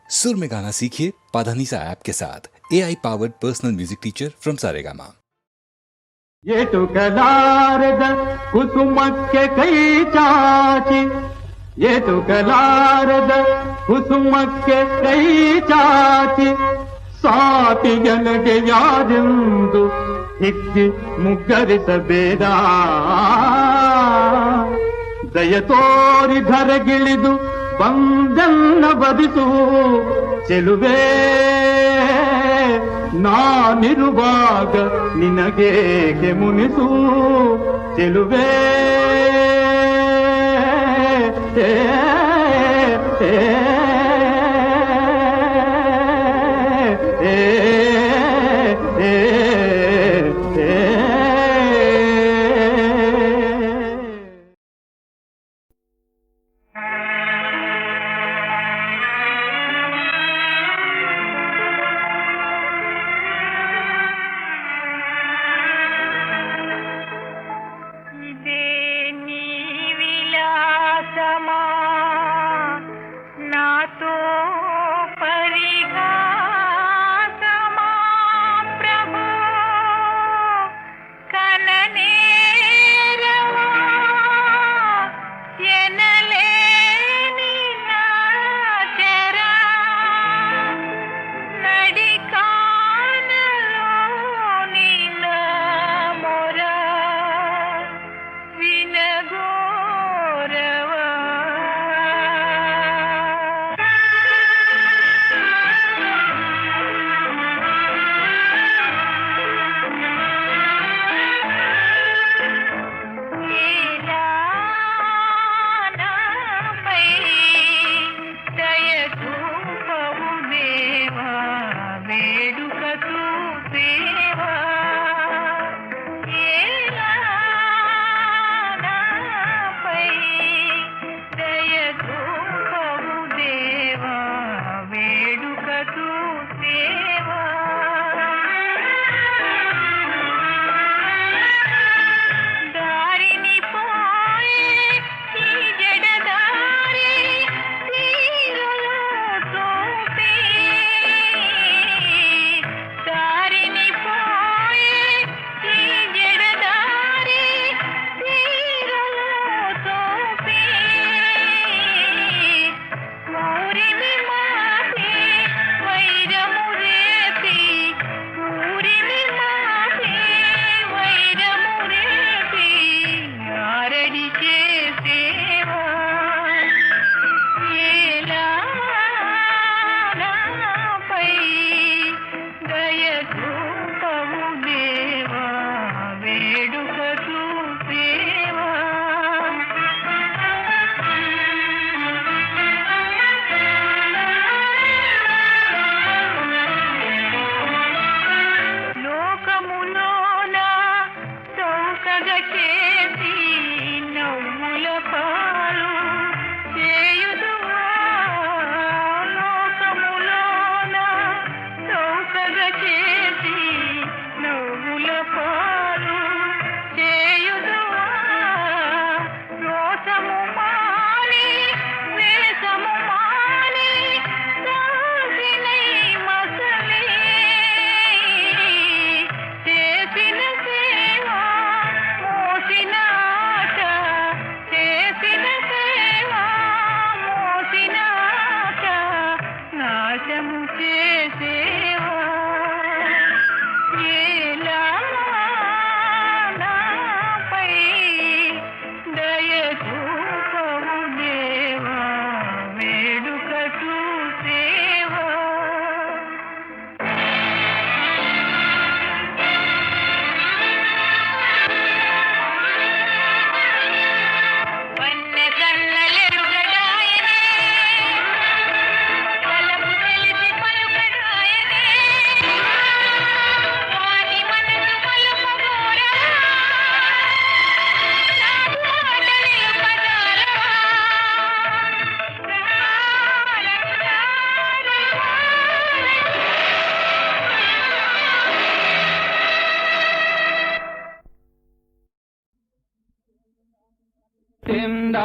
सुर में गाना सीखिए पाधानीसा ऐप के साथ AI powered personal music teacher from Saregama. ಏಟುಕಲಾರದ ಕುಸುಮಕ್ಕೆ ಕೈ ಚಾಚಿ ಏಟುಕಲಾರದ ಕುಸುಮಕ್ಕೆ ಕೈ ಚಾಚಿ ಸಾಟಿಗನಗೆ ಯಾರೆಂದು ಹಿಕ್ಕಿ ಮುಗ್ಗರಿಸಬೇಡ ದಯ ತೋರಿ ಧರೆಗಿಳಿದು ಬಂದನ್ನ ಬದಿಸು ಚೆಲುವೆ ನಾನಿರುವಾಗ ನಿನಗೇಕೆ ಮುನಿಸು ಚೆಲುವೆ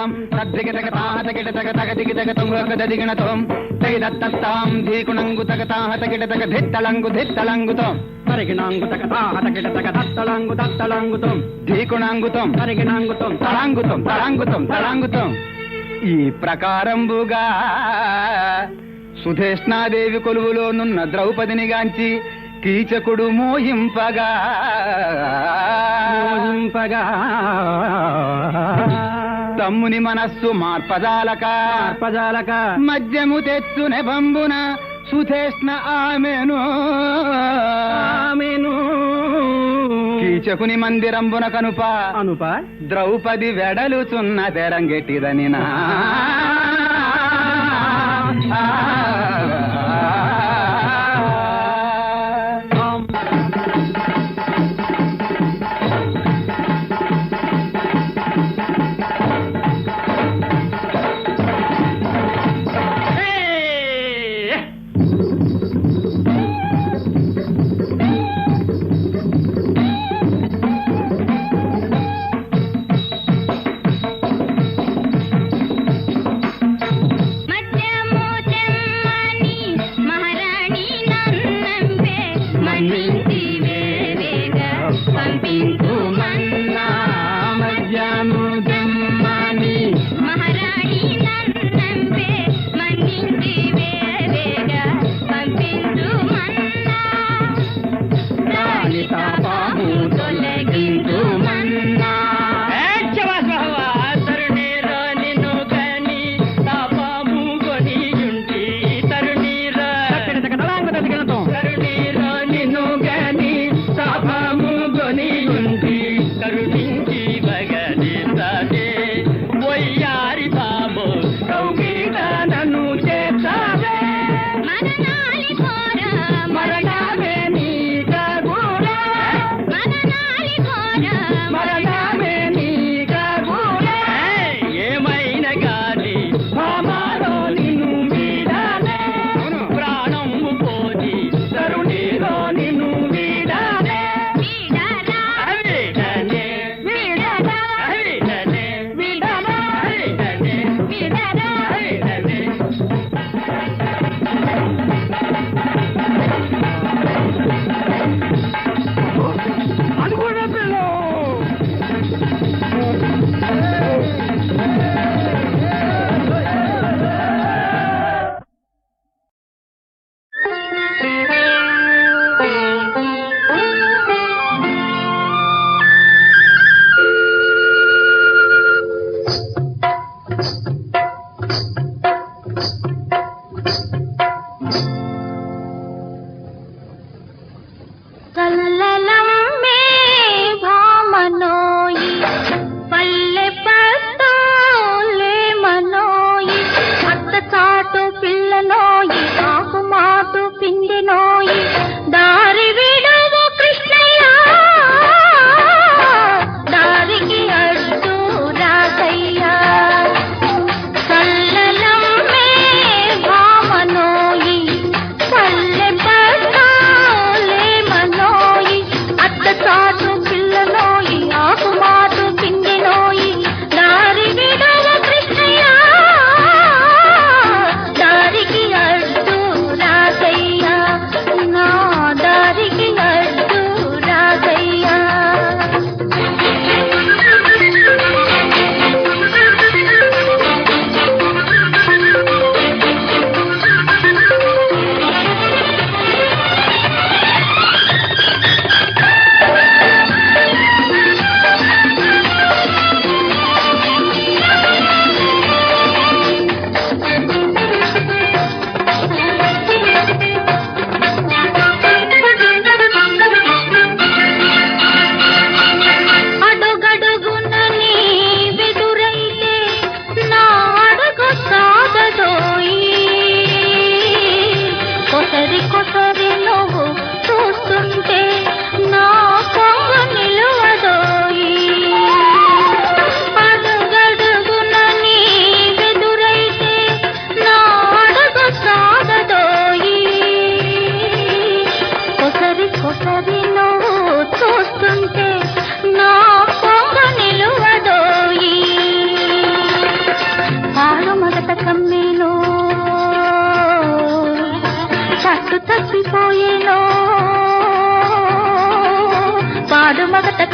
తాం తద్దిగతగ తాహతగిటతగ తగదిగితగ తుంగకదదిగణతం తగిదత్తాం ధీకుణంగు తగతాహ తగిటతగ ధిత్తలంగు ధిత్తలంగుతం పరిగిణాంగుతగ తాహతగిటతగ దత్తలంగు దత్తలంగుతం ధీకుణాంగుతం పరిగిణాంగుతం తలాంగుతం తలాంగుతం తలాంగుతం. ఈ ప్రకారంబుగా సుధేష్ణాదేవి కొలువులోనున్న ద్రౌపదిని గాంచి కీచకుడు మోహింపగా తమ్ముని మనస్సు మార్పజాలక మద్యము తెచ్చునే బంబున సుధేష్ణ ఆమెను కీచకుని మందిరంబున కనుప ద్రౌపది వెడలుచున్న తెరంగెట్టిదని నా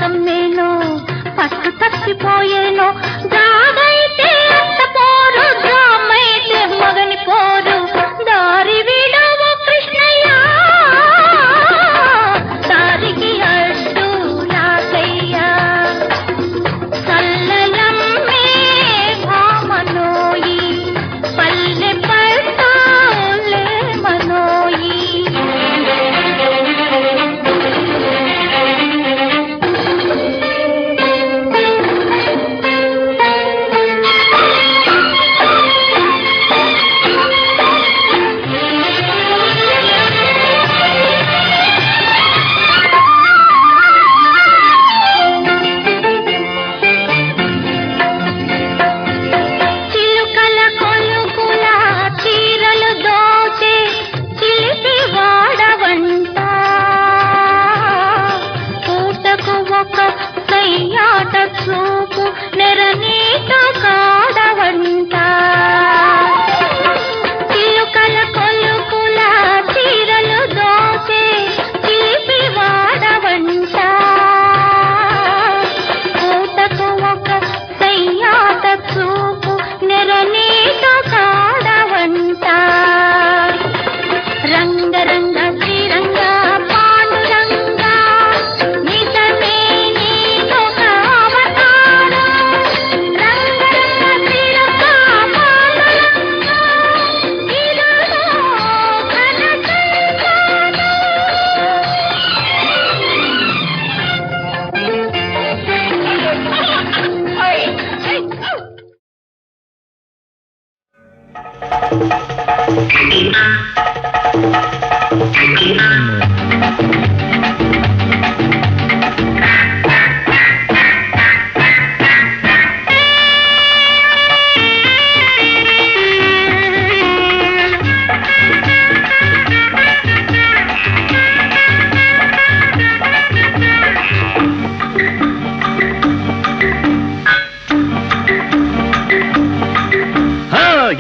కోసం నేను పట్టు తప్పిపోయేను జాగైతే అంత పోరు జామైతే మగని పోరు దారి విడవు కృష్ణయ్య దారికి అడ్డు రాకయ్యా చల్లలమ్మే భామనోయి పల్లె పల్టాలే మనోయి చిలుకల కొలుకుల చీరలు దోచే చిలిపి వాడవంట పూటకు ఒక కయ్యాట చూపు నెరనీట కాడవంట చిలుకల కొలుకుల చీరలు దోచే చిలిపి వాడవంట పూటకు ఒక కయ్యాట చూపు నెరనీట కాడవంట రంగరంగ శ్రీరంగ పాండురంగ నిజమే నీదొక అవతారం రంగరంగ శ్రీరంగ పాండురంగ ఇలలో ఘన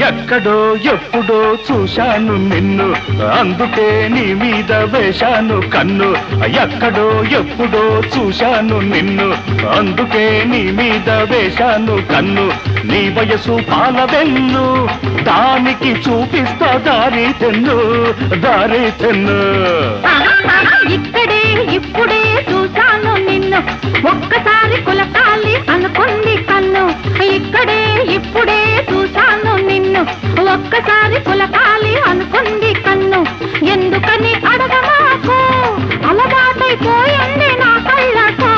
ఎక్కడో ఎప్పుడో చూశాను నిన్ను అందుకే నీ మీద వేశాను కన్ను ఎక్కడో ఎప్పుడో చూశాను నిన్ను అందుకే నీ మీద వేశాను కన్ను నీ వయసు పాలవెన్ను దానికి చూపిస్తా దారి తెన్ను ఇక్కడే ఇప్పుడే చూశాను నిన్ను ఒక్కసారి కులకాలి అనుకుంది కన్ను ఇక్కడే ఇప్పుడే చూశాను నిన్ను ఒక్కసారి కులకాలి అనుకుంది కన్ను ఎందుకని అడగమాకు అలవాటైపోయింది నా కళ్ళకు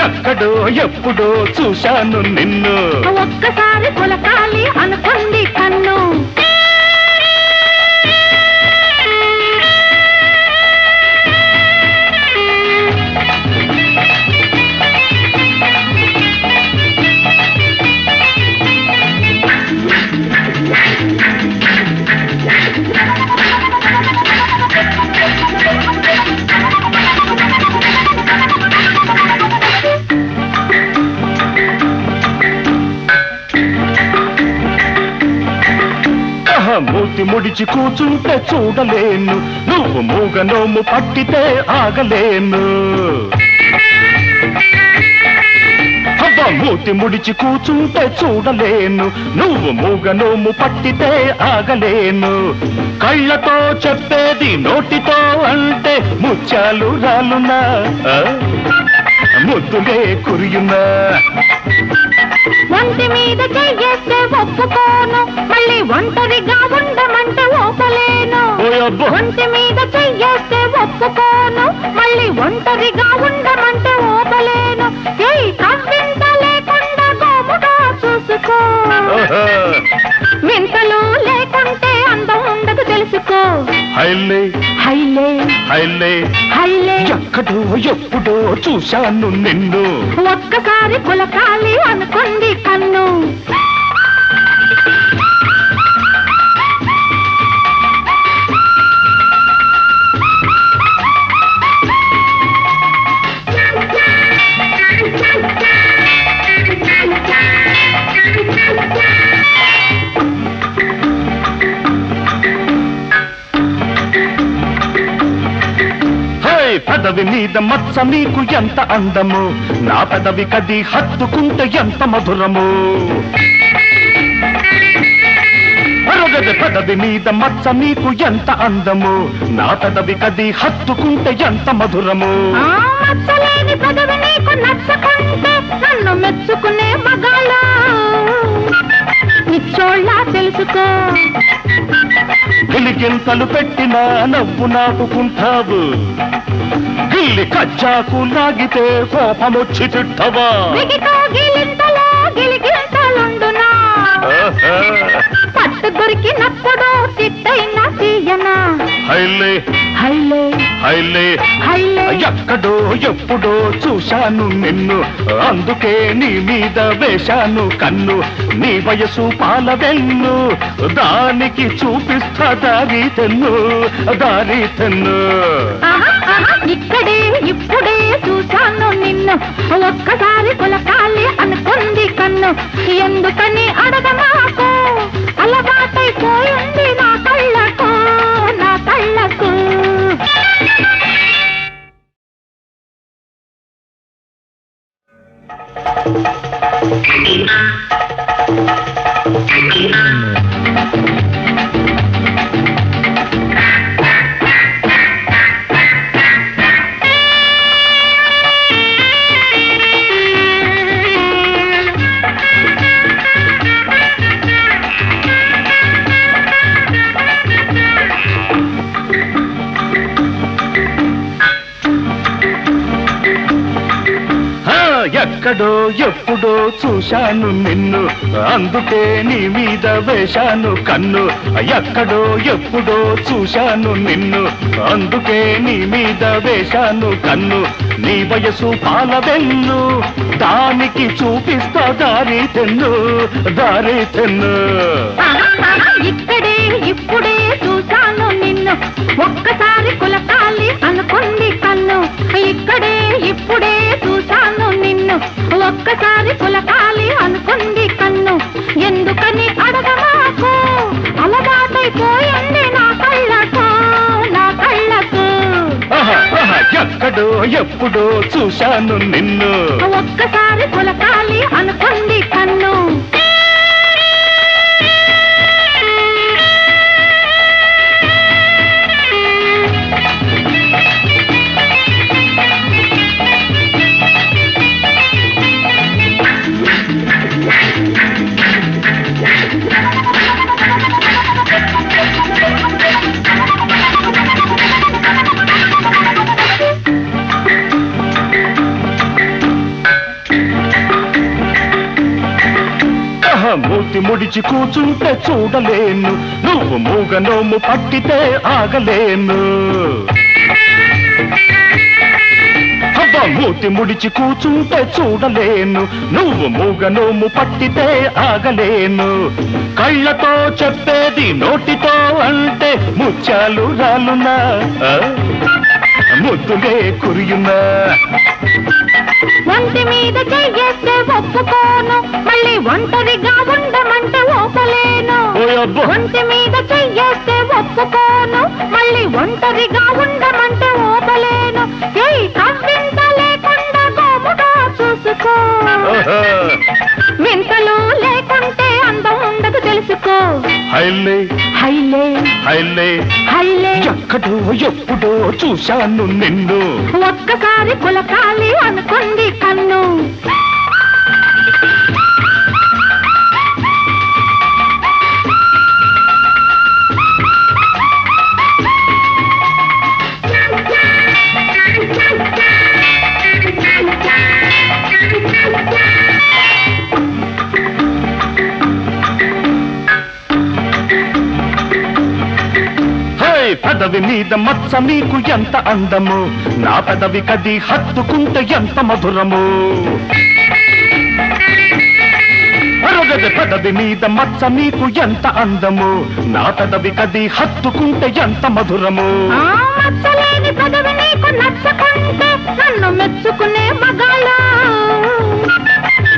ఎక్కడో ఎప్పుడో చూశాను నిన్ను ఒక్కసారి కులకాలి అనుకుంది కన్ను మూతి ముడిచి కూచుంటే చూడలేను నువ్వు మూగనోము పట్టితే ఆగలేను మూతి ముడిచి కూచుంటే చూడలేను నువ్వు మూగనోము పట్టితే ఆగలేను కళ్ళతో చెప్పేది నోటితో అంటే ముత్యాలు రాలునా ముద్దులే కురియునా ఒంటి మీద చెయ్యేస్తే ఒప్పుకోను మళ్ళీ ఒంటరిగా ఉండమంటే ఓపలేను ఒంటి మీద చెయ్యేస్తే ఒప్పుకోను మళ్ళీ ఒంటరిగా ఉండమంటే ఓపలేను కవ్వింత లేకుండా గోముగా చూసుకో వింతలు లేకుంటే అందం ఉండదు తెలుసుకో హైలే హైలే హైలే హైలే ఎక్కడో ఎప్పుడో చూశాను నిన్ను ఒక్కసారి కులకాలి అనుకుంది కన్ను పదవి మీద మచ్చ నీకు ఎంత అందము నా పదవి కది హత్తుకుంటే ఎంత మధురము అరగద పదవి మీద మచ్చ నీకు ఎంత అందము నా పదవి కది హత్తుకుంటే ఎంత మధురము మచ్చలేని పదవి నీకు నచ్చకుంటే నన్ను మెచ్చుకునే మగాళ్ళ నిచ్చోళ్ళ తెలుసుకో గిలిగింతలు పెట్టినా నవ్వు నాపుకుంటావు గిల్లి కచ్చాకు లాగితే కోపమొచ్చి తిట్టవా గిలిగింతలో గిలిగింతలుండునా పట్టు దొరికినప్పుడు తిట్టైనా తీయనా హైలే హైలే హైలే హైలే ఎక్కడో ఎప్పుడో చూశాను నిన్ను అందుకే నీ మీద వేశాను కన్ను నీ వయసు పాల వెన్ను దానికి చూపిస్తా దారి తెన్ను దారి తెన్ను ఇక్కడే ఇప్పుడే చూశాను నిన్ను ఒక్కసారి కులకాలి అనుకుంది కన్ను ఎందుకని అడగమాకు అలవాటైపోయింది నా కళ్ళకు నా కళ్ళకు ఎక్కడో ఎప్పుడో చూశాను నిన్ను అందుకే నీ మీద వేశాను కన్ను ఎక్కడో ఎప్పుడో చూశాను నిన్ను అందుకే నీ మీద వేశాను కన్ను నీ వయసు పాల వెన్ను దానికి చూపిస్తా దారి తెన్ను దారి తెన్ను ఇక్కడే ఇప్పుడే చూశాను నిన్ను ఒక్కసారి కులకాలి అనుకుంది కన్ను ఇక్కడే ఇప్పుడే చూశాను నిన్ను ఒక్కసారి కులకాలి అనుకుంది కన్ను ఎందుకని అడగమాకు అలవాటైపోయింది నా కళ్ళకు నా కళ్ళకు ఎక్కడో ఎప్పుడో చూశాను నిన్ను ఒక్కసారి కులకాలి అనుకుంది కన్ను మూతి ముడిచి కూచుంటే చూడలేను నువ్వు మూగ నోము పట్టితే ఆగలేను అబ్బా మూతి ముడిచి కూచుంటే చూడలేను నువ్వు మూగ నోము పట్టితే ఆగలేను కళ్ళతో చెప్పేది నోటితో అంటే ముత్యాలు రాలునా ముద్దులే కురియునా ఒంటి మీద చెయ్యేస్తే ఒప్పుకోను మళ్ళీ ఒంటరిగా ఉండమంటే ఓపలేను ఒంటి మీద చెయ్యేస్తే ఒప్పుకోను మళ్ళీ ఒంటరిగా ఉండమంటే ఓపలేను కవ్వింత లేకుండా గోముగా చూసుకో వింతలు లేకుంటే అందం ఉండదు తెలుసుకో హైలే హైలే హైలే హైలే ఎక్కడో ఎప్పుడో చూశాను నిన్ను ఒక్కసారి కులకాలి అనుకుంది కన్ను పదవి మీద మచ్చ నీకు ఎంత అందము నా పదవి కది హత్తుకుంటే ఎంత మధురము అరగద పదవి మీద మచ్చ నీకు ఎంత అందము నా పదవి కది హత్తుకుంటే ఎంత మధురము మచ్చలేని పదవి నీకు నచ్చకుంటే నన్ను మెచ్చుకునే మగాళ్ళ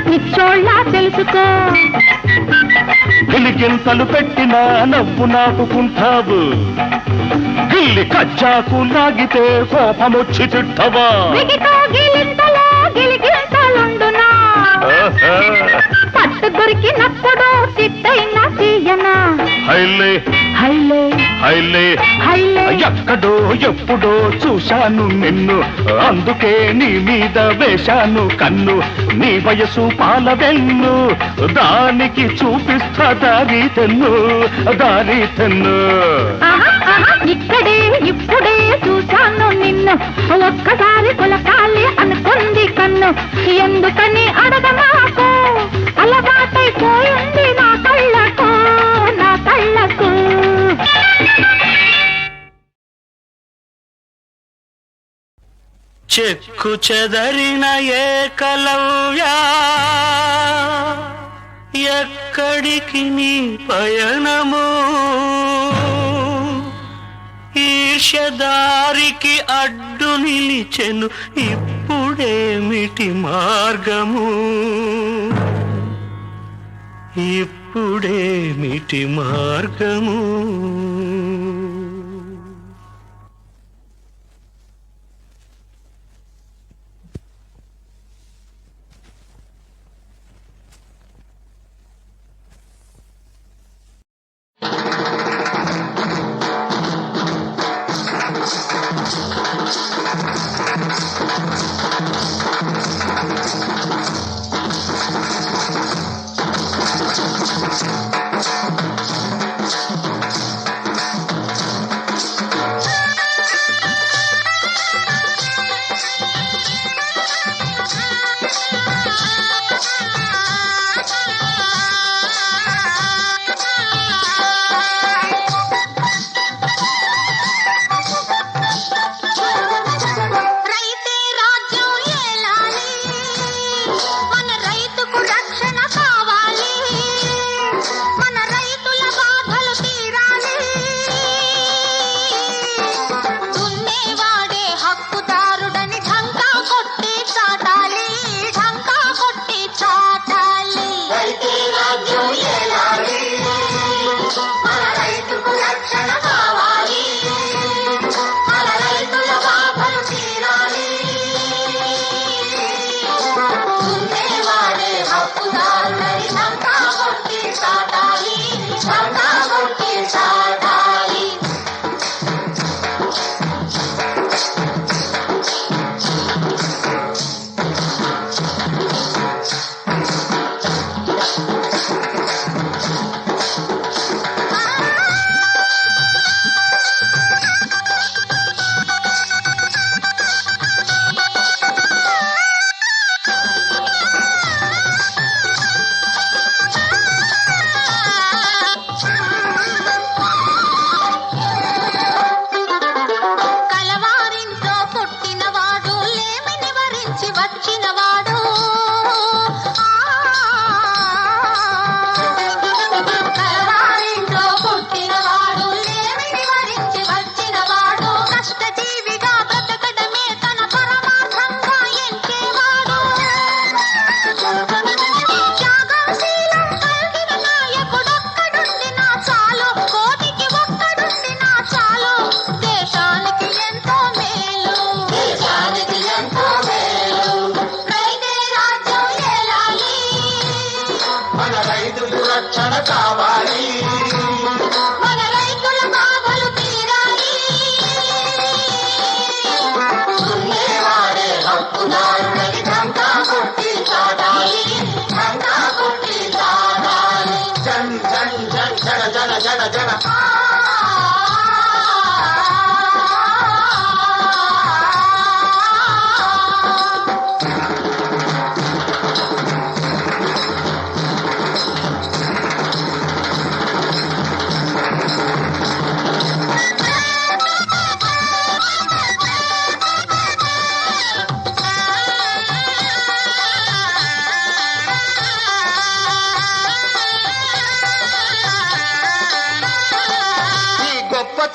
పిచ్చోళ్ళ తెలుసుకో. గిలిగింతలు పెట్టిన నవ్వు నాపుకుంటావు, గిల్లి కచ్చాకు లాగితే కోపమొచ్చి తిట్టవా? గిగితో గిలింతలో గిలిగింతలుండునా, పట్టు దొరికినప్పుడు తిట్టైనా తీయనా? హైలే హైలే హైలే హైలే. ఎక్కడో ఎప్పుడో చూశాను నిన్ను, అందుకే నీ మీద వేశాను కన్ను. నీ వయసు పాల వెన్ను, దానికి చూపిస్తా దారి తెన్ను, దారి తెన్ను. ఆహా, ఆహా, ఇక్కడే ఇప్పుడే చూశాను నిన్ను, ఒక్కసారి కొలకాలి అనుకుంది కన్ను. ఎందుకని అడగమాకు, అలవాటైపోయింది నా కళ్ళకు, నా కళ్ళకు. చెక్కు చెదరిన ఏకలవ్యా, ఎక్కడికి నీ పయనము? ఈర్ష్యదారికి అడ్డు నిలిచెను, ఇప్పుడేమిటి మార్గము? ఇప్పుడేమిటి మార్గము?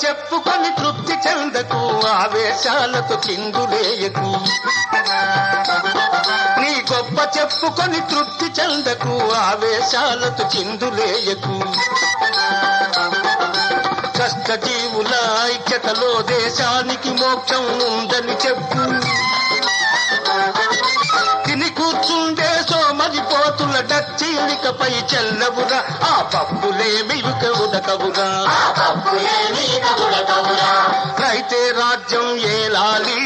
చెప్పుకొని తృప్తి చెందకు, ఆవేశాలతో చిందులేయకు. నీ గొప్ప చెప్పుకొని తృప్తి చెందకు, ఆవేశాలతో చిందులేయకు. కష్టజీవుల ఐక్యతలో దేశానికి మోక్షం ఉందని చెప్పు. తిని కూర్చుండే సోమరిపోతుల డచ్చీలికపై చెల్లవురా, ఆ పప్పులేమి ఉదకవురా. రైతే రాజ్యం ఏలాలి,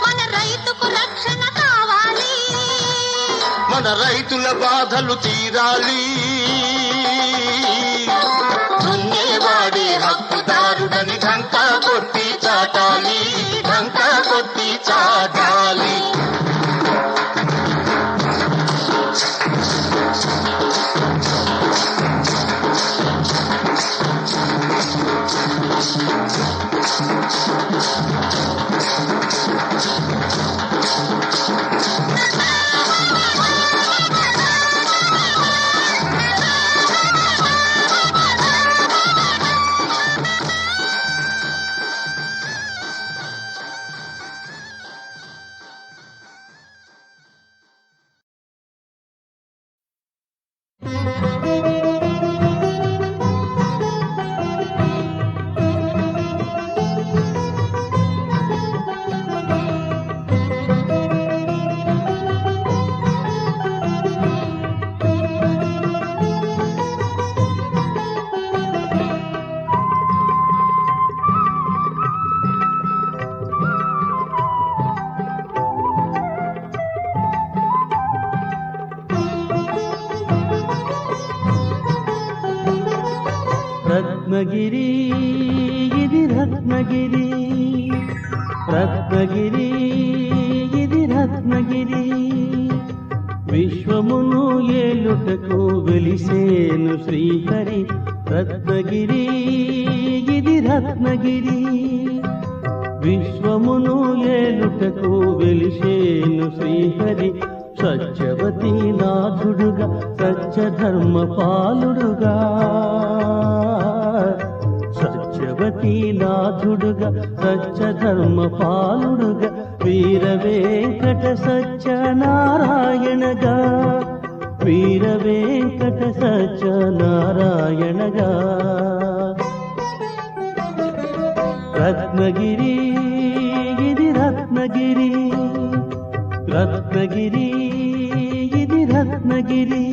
మన రైతుకు రక్షణ కావాలి, మన రైతుల బాధలు తీరాలి. దున్నేవాడే హక్కుదారుడని ఢంకా కొట్టి చాటాలి, ఢంకా కొట్టి చాటాలి. రత్నగిరి ఇది రత్నగిరి, రత్నగిరి ఇది రత్నగిరి. విశ్వమును ఏలుటకు వెలిసేను శ్రీహరి. రత్నగిరి ఇది రత్నగిరి. విశ్వమును ఏలుటకు వెలిసేను శ్రీహరి. సత్యవతి నాథుడుగా, సత్యధర్మ పాలుడుగా, సత్యవతి నాథుడుగా, సత్యధర్మ పాలుడుగా, వీర వెంకట సత్యనారాయణగా, వీర వెంకట సత్యనారాయణగా. రత్నగిరి ఇది రత్నగిరి, రత్నగిరి ఇది రత్నగిరి.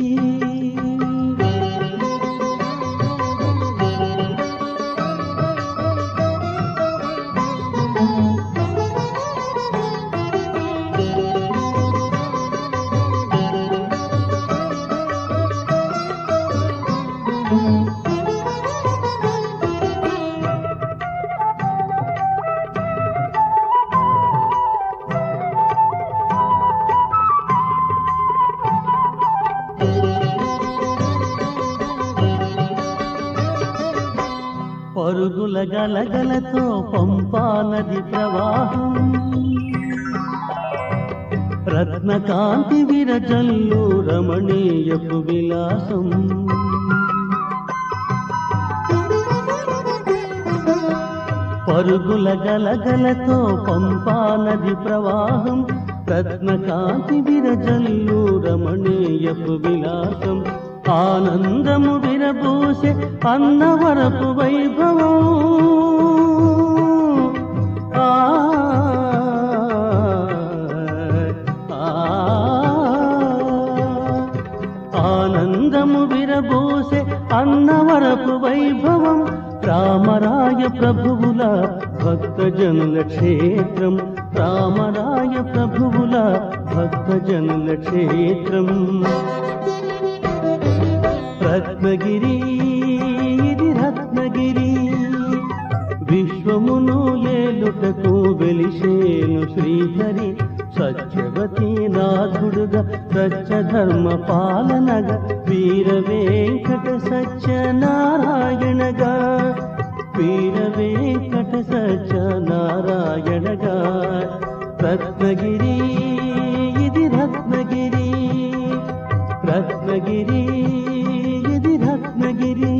పరుగుల గలగలతో పంపా నది ప్రవాహం, రత్నకాంతి విరజల్లు రమణీయపు విలాసం. పరుగుల గలగలతో పంపా నది ప్రవాహం, రత్నకాంతి విరజల్లు రమణీయపు విలాసం. ఆనందము విరబూసే అన్నవరపు వైభవం, ఆనందము విరబూసే అన్నవరపు వైభవం. రామరాయ ప్రభువుల భక్తజనుల క్షేత్రం, రామరాయ ప్రభువుల భక్తజనుల క్షేత్రం. రత్నగిరి ఇది రత్నగిరి. విశ్వమును ఏలుటకు వెలిసేను శ్రీహరి. సత్యవతి నాథుడుగా, సత్యధర్మ పాలనగా, వీర వెంకట సత్యనారాయణగా, వీర వెంకట సత్యనారాయణగా. రత్నగిరి ఇది రత్నగిరి, రత్నగిరి ఇది రత్నగిరి.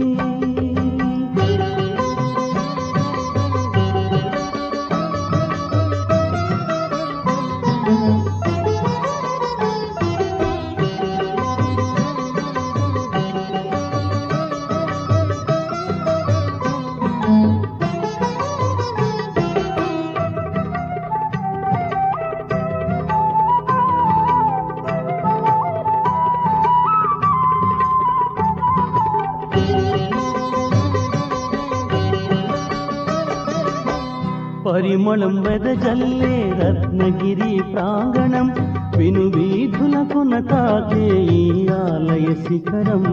పరిమళం వెదజల్లే రత్నగిరి ప్రాంగణం విను వీధులకున తాకే ఈ ఆలయ శిఖరం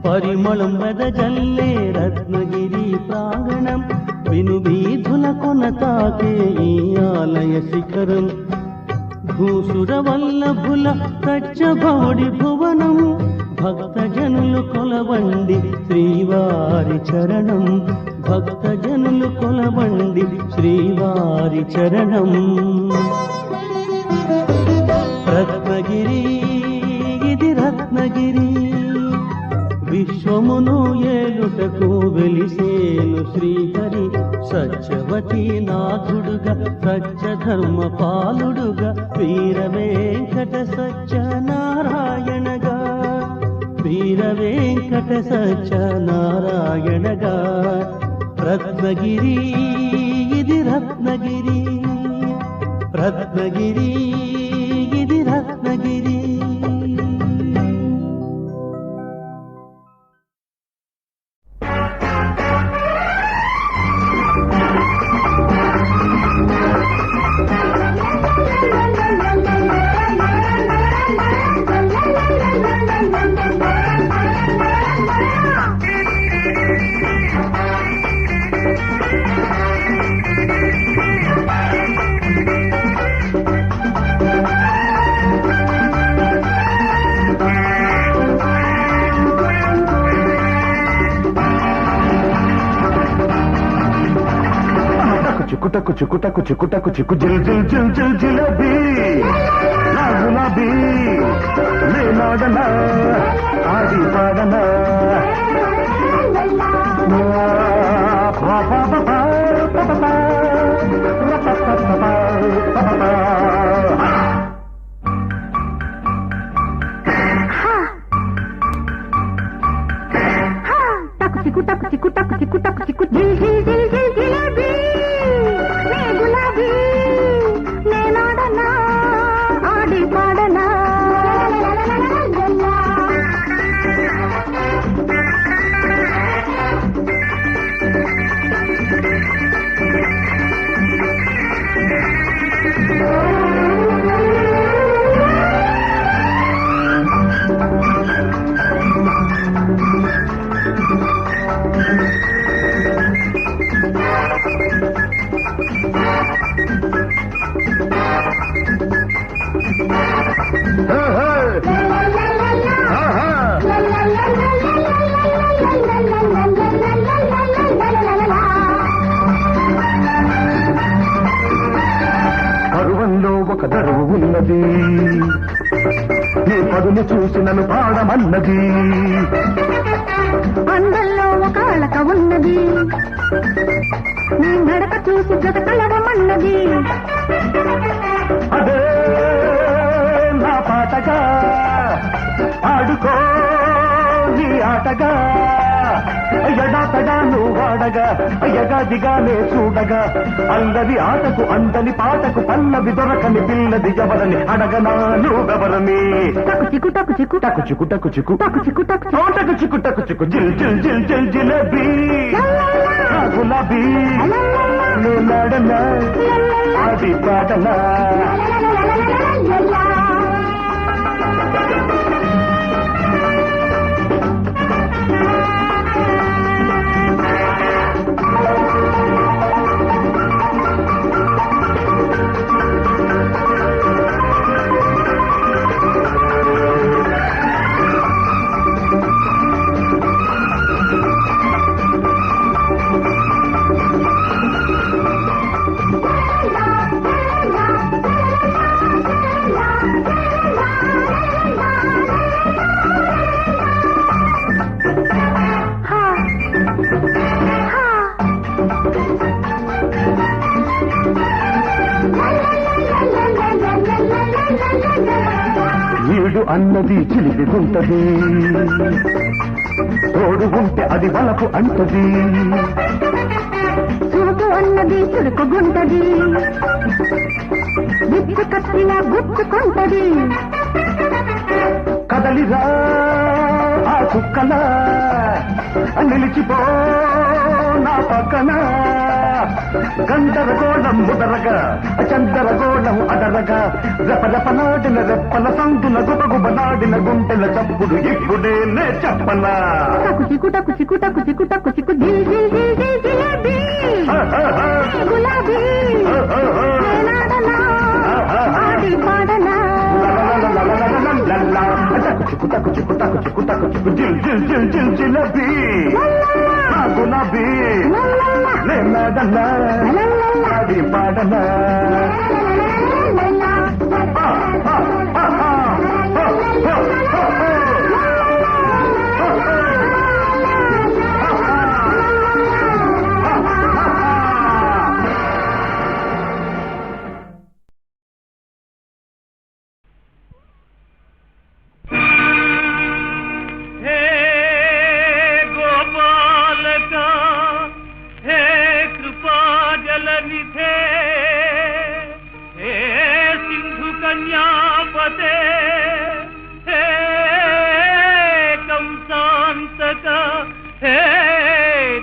పరిమళం వెదజల్లే రత్నగిరి ప్రాంగణం విను వీధులకున తాకే ఈ ఆలయ శిఖరం భూసుర వల్లభుల సత్యభౌడి భువనం భక్తజనులు కొలవండి శ్రీవారి చరణం భక్తజనులు కొలవండి శ్రీవారి చరణం రత్నగిరి ఇది రత్నగిరి విశ్వమును ఏలుటకు వెలిసేను శ్రీహరి సత్యవతి నాథుడుగా సత్యధర్మ పాలుడుగా వీర వెంకట సత్యనారాయణగా వీర వెంకట సత్యనారాయణగా రత్నగిరి ఇది రత్నగిరి రత్నగిరి ఇది రత్నగిరి చిక్కుటకు చిక్కుటకు చిక్కుటకు చిక్కు జిల్ జిల్ జిల్ జిల్ జిలేబీ నా గులాబీ నేనాడనా ఆడి పాడనా చిక్కు టక్కు చిక్కు టక్కు చిక్కు టక్కు చిక్కు జిల్ జిల్ జిల్ జిల్ జిలేబీ నే గులాబీ నేనాడనా ఆడి పాడనా పరువంలో ఒక దరువు ఉన్నది నీ పదును చూసి నన్ను పాడమన్నది అందంలో ఒక అలక ఉన్నది నీ నడక చూసి జత కలవమన్నది అదే నా పాటగా ఆడుకో నీ ఆటగా ఎడాతగా నువ్వు వాడగా ఎగాదిగానే చూడగా అందరి ఆటకు అందని పాటకు పల్లవి దొరకని పిల్లది ఎవరని అడగనా నువ్వెవరని టకు చిక్కు టకు చిక్కు టకు చిక్కు టకు చిక్కు టకు చిక్కు టకు టకు చిక్కు టకు చిక్కు జిల్ జిల్ జిల్ జిల్ జిలేబీ నా గులాబీ నేనాడనా ఆడి పాటనా ఈడు అన్నది చిలిపి ఉంటది తోడు ఉంటే అది వలపు అంటది చూపు అన్నది చురుకుగుంటది విచ్చు కత్తిలా గుచ్చుకుంటది కదలిరా ఆ కుక్కలా నిలిచిపో నా పక్కన గందరగోళం ముదరగా చందరగోళం అదరగా రెపరెపలాడిన రెప్పల సందున గుబగుబలాడిన గుంటెల చప్పుడు ఇప్పుడే నే చెప్పనా కుచికుట కుచికుట కుచికుట కుచికు జిల్ జిల్ జిల్ జిల్ జిలేబీ గులాబీ నేనాడనా ఆడి పాడనా కుచికుట కుచికుట కుచికుట కుచికు జిల్ జిల్ జిల్ జిల్ జిలేబీ గులాబీ నేనాడనా ఆడి పాడనా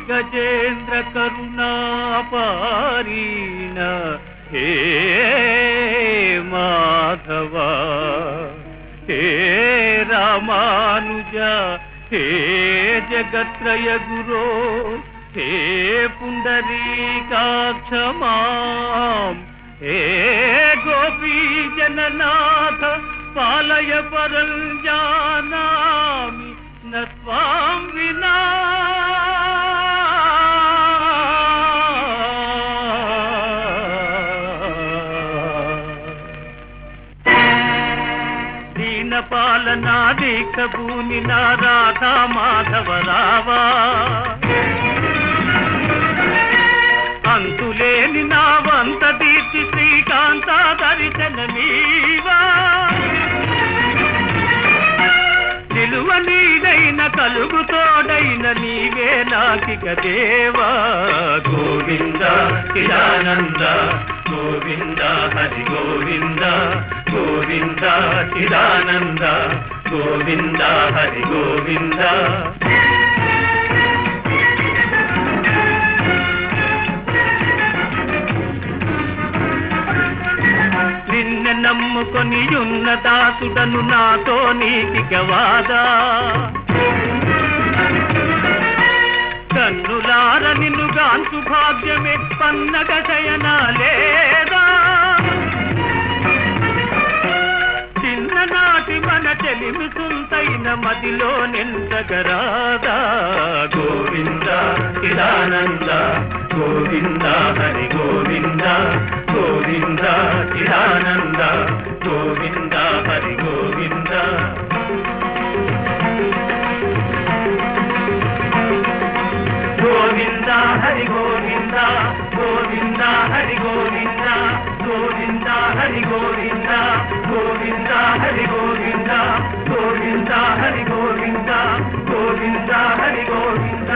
గజేంద్ర కరుణాపారీణ హే మాధవ హే రామానుజ హే జగత్రయ గురో హే పుండరీకాక్ష మాం హే గోపీ జననాథ పాలయ పరం జానామి న త్వాం వినా పాలనా దీక్ష భూమి నా రాధా మాధవ రావా అంతులేని నా వంత తీర్చి శ్రీకాంత దర్శనమీవా నిలువ నీడైన కలుగుతోడైన నీవే నాకిక దేవా గోవింద చిదానంద గోవింద హరి గోవింద గోవింద చిదానంద గోవింద హరి గోవింద నిన్న నమ్ముకొని ఉన్న దాసుడను నాతో నీకిక వాదా కన్నులార నిన్ను గాంతు భాగ్యమే పన్నగ శయనా లేదా చిన్ననాటి మన చెలిమి సుంతైన మదిలో నిందగరాదా గోవింద చిదానంద గోవింద హరి గోవింద గోవింద చిదానంద గోవింద హరి గోవింద గోవింద హరి గోవింద గోవింద హరి గోవింద గోవింద హరి గోవింద గోవింద హరి గోవింద గోవింద హరి గోవింద గోవింద హరి గోవింద